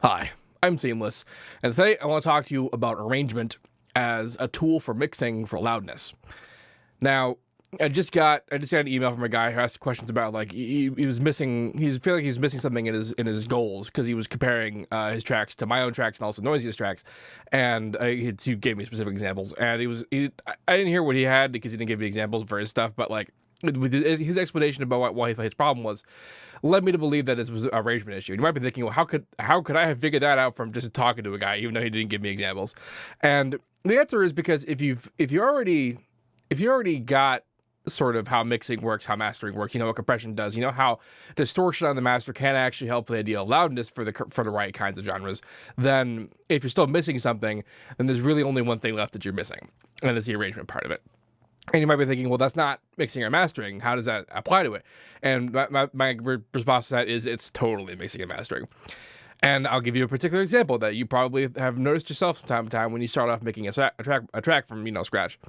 Hi, I'm Seamless, and today I want to talk to you about arrangement as a tool for mixing for loudness. Now, I just got an email from a guy who asked questions about like he was missing he's feeling like he was missing something in his goals because he was comparing his tracks to my own tracks and also Noisiest tracks, and he gave me specific examples, and I didn't hear what he had because he didn't give me examples for his stuff, but like with his explanation about why he thought his problem was led me to believe that this was an arrangement issue. You might be thinking, well, how could I have figured that out from just talking to a guy, even though he didn't give me examples? And the answer is because if you already got sort of how mixing works, how mastering works, you know what compression does, you know how distortion on the master can actually help the idea of loudness for the right kinds of genres, then if you're still missing something, then there's really only one thing left that you're missing, and it's the arrangement part of it. And you might be thinking, well, that's not mixing or mastering. How does that apply to it? And my response to that is it's totally mixing and mastering. And I'll give you a particular example that you probably have noticed yourself from time to time when you start off making a track from scratch.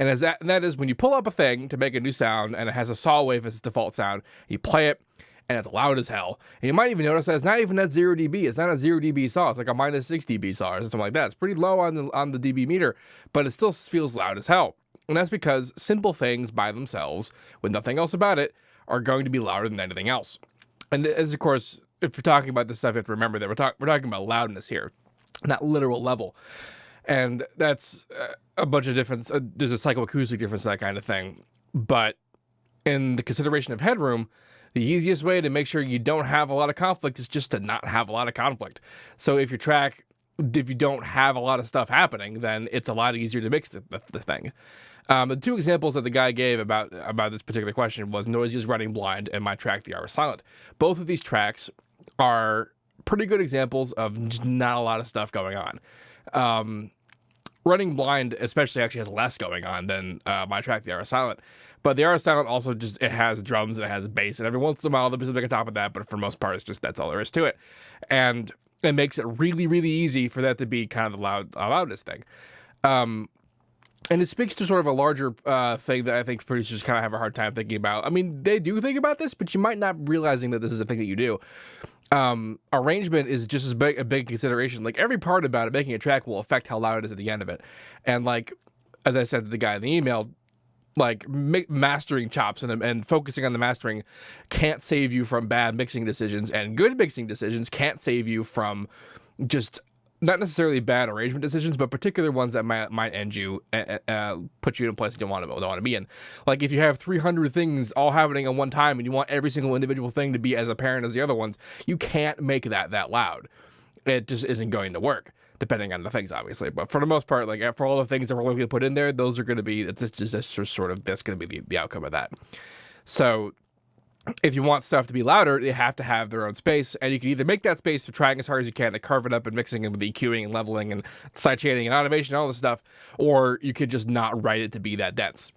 And that is when you pull up a thing to make a new sound and it has a saw wave as its default sound, you play it and it's loud as hell. And you might even notice that it's not even at 0 dB. It's not a 0 dB saw. It's like a minus 6 dB saw or something like that. It's pretty low on the dB meter, but it still feels loud as hell. And that's because simple things by themselves, with nothing else about it, are going to be louder than anything else. And as of course, if you're talking about this stuff, you have to remember that we're talking about loudness here, not literal level. And that's a bunch of difference. There's a psychoacoustic difference, that kind of thing. But in the consideration of headroom, the easiest way to make sure you don't have a lot of conflict is just to not have a lot of conflict. So if you don't have a lot of stuff happening, then it's a lot easier to mix the thing. The two examples that the guy gave about this particular question was Noisiest Running Blind and my track The Hour is Silent. Both of these tracks are pretty good examples of just not a lot of stuff going on. Running Blind especially actually has less going on than my track The Hour is Silent. But The Hour is Silent also it has drums and it has bass, and every once in a while there's something on top of that, but for the most part that's all there is to it. And it makes it really, really easy for that to be kind of the loudness thing. And it speaks to sort of a larger thing that I think producers kind of have a hard time thinking about. I mean, they do think about this, but you might not realizing that this is a thing that you do. Arrangement is just as a big consideration. Like, every part about it, making a track will affect how loud it is at the end of it. And like, as I said to the guy in the email, like mastering chops and focusing on the mastering can't save you from bad mixing decisions, and good mixing decisions can't save you from just not necessarily bad arrangement decisions, but particular ones that might end you, put you in a place you don't want to be in. Like, if you have 300 things all happening at one time and you want every single individual thing to be as apparent as the other ones, you can't make that loud. It just isn't going to work, depending on the things, obviously. But for the most part, like, for all the things that we're looking to put in there, those are going to be, that's going to be the outcome of that. So if you want stuff to be louder, they have to have their own space, and you can either make that space for trying as hard as you can to carve it up and mixing and with EQing and leveling and sidechaining and automation and all this stuff, or you could just not write it to be that dense.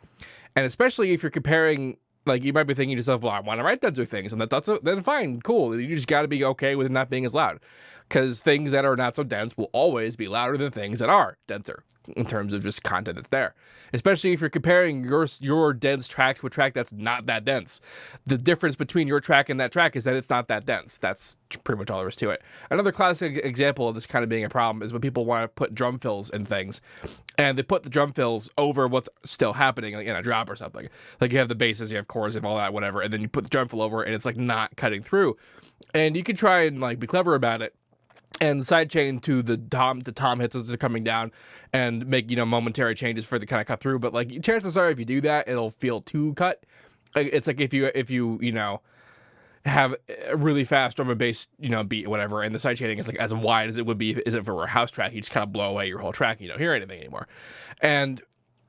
And especially if you're comparing, like, you might be thinking to yourself, well, I want to write denser things, and then fine, cool. You just got to be okay with it not being as loud, because things that are not so dense will always be louder than things that are denser in terms of just content that's there. Especially if you're comparing your dense track to a track that's not that dense. The difference between your track and that track is that it's not that dense. That's pretty much all there is to it. Another classic example of this kind of being a problem is when people want to put drum fills in things, and they put the drum fills over what's still happening, like in a drop or something. Like, you have the basses, you have chords, you have all that, whatever, and then you put the drum fill over and it's like not cutting through. And you can try and like be clever about it and sidechain to the tom hits as they're coming down and make, momentary changes for it to kind of cut through. But like, chances are if you do that, it'll feel too cut. It's like if you have a really fast drum and bass, beat, whatever, and the sidechaining is like as wide as it would be as if it were a house track. You just kind of blow away your whole track. You don't hear anything anymore. And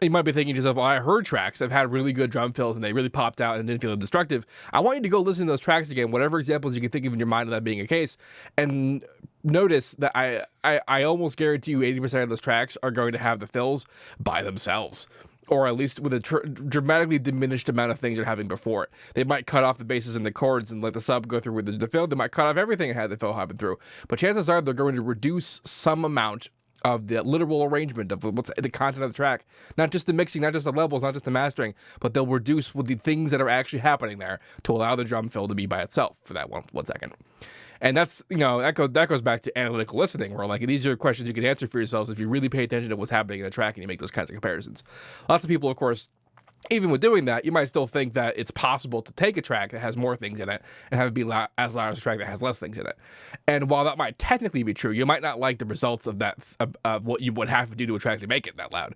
you might be thinking to yourself, well, I heard tracks that have had really good drum fills and they really popped out and didn't feel destructive. I want you to go listen to those tracks again, whatever examples you can think of in your mind of that being a case, and notice that I almost guarantee you 80% of those tracks are going to have the fills by themselves, or at least with a dramatically diminished amount of things they're having before it. They might cut off the basses and the chords and let the sub go through with the fill. They might cut off everything and have the fill happen through. But chances are they're going to reduce some amount of the literal arrangement of what's the content of the track, not just the mixing, not just the levels, not just the mastering, but they'll reduce with the things that are actually happening there to allow the drum fill to be by itself for that one second. And that's, that goes back to analytical listening, where like these are questions you can answer for yourselves if you really pay attention to what's happening in the track and you make those kinds of comparisons. Lots of people, of course, even with doing that, you might still think that it's possible to take a track that has more things in it and have it be as loud as a track that has less things in it. And while that might technically be true, you might not like the results of that, of what you would have to do to a track to make it that loud.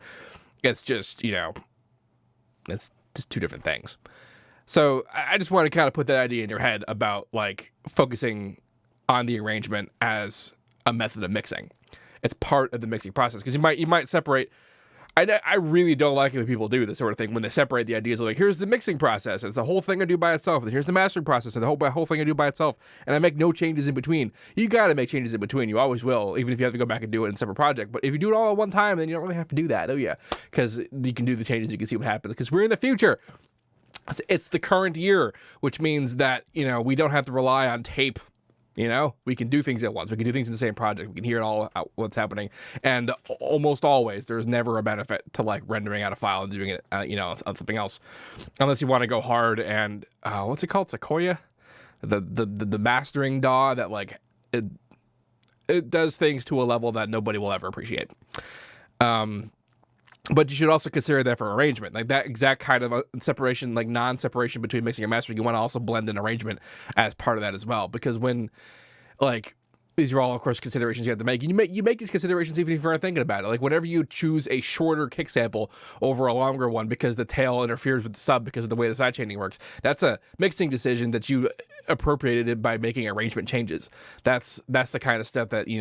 It's just, it's just two different things. So I just want to kind of put that idea in your head about like focusing on the arrangement as a method of mixing. It's part of the mixing process, because you might separate. I really don't like it when people do this sort of thing, when they separate the ideas of like, here's the mixing process, and it's the whole thing I do by itself, and here's the mastering process, and the whole thing I do by itself, and I make no changes in between. You got to make changes in between. You always will, even if you have to go back and do it in a separate project. But if you do it all at one time, then you don't really have to do that, do you? Because you can do the changes, you can see what happens, because we're in the future. It's the current year, which means that, we don't have to rely on tape. We can do things at once. We can do things in the same project. We can hear it all what's happening. And almost always, there's never a benefit to like rendering out a file and doing it, on something else, unless you want to go hard and what's it called, Sequoia, the mastering DAW that like it does things to a level that nobody will ever appreciate. But you should also consider that for arrangement, like that exact kind of separation, like non-separation between mixing and mastering. You want to also blend in arrangement as part of that as well, because when, like, these are all, of course, considerations you have to make. You make these considerations even if you aren't thinking about it. Like whenever you choose a shorter kick sample over a longer one because the tail interferes with the sub because of the way the sidechaining works, that's a mixing decision that you appropriated by making arrangement changes. That's the kind of stuff that you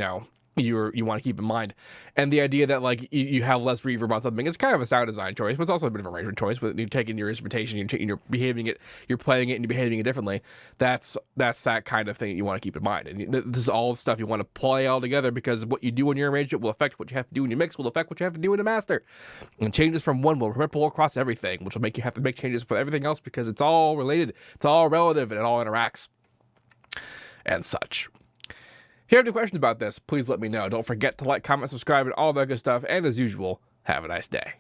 want to keep in mind. And the idea that like you have less reverb on something, it's kind of a sound design choice, but it's also a bit of an arrangement choice. But you're taking your instrumentation, you're behaving it, you're playing it, and you're behaving it differently. That's that kind of thing that you want to keep in mind. And this is all stuff you want to play all together, because what you do in your arrangement will affect what you have to do in your mix, will affect what you have to do in the master. And changes from one will ripple across everything, which will make you have to make changes for everything else, because it's all related, it's all relative, and it all interacts and such. If you have any questions about this, please let me know. Don't forget to like, comment, subscribe, and all that good stuff. And as usual, have a nice day.